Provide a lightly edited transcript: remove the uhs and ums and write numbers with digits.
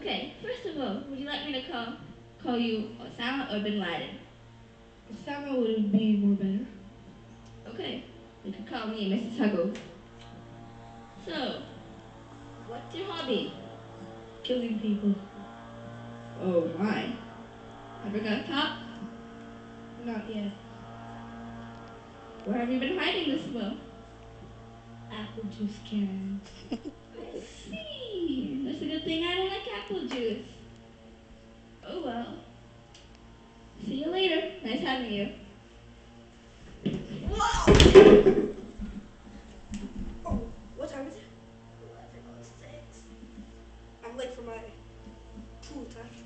Okay, first of all, would you like me to call you Osama or Bin Laden? Osama would be more better. Okay, you can call me Mrs. Huggle. So, what's your hobby? Killing people. Oh my. Ever got caught? Not yet. Where have you been hiding this well? Apple juice cans. I see. That's a good thing I don't like apple juice. Oh well. See you later. Nice having you. Whoa! Oh, what time is it? 11:06. I'm late for my pool time.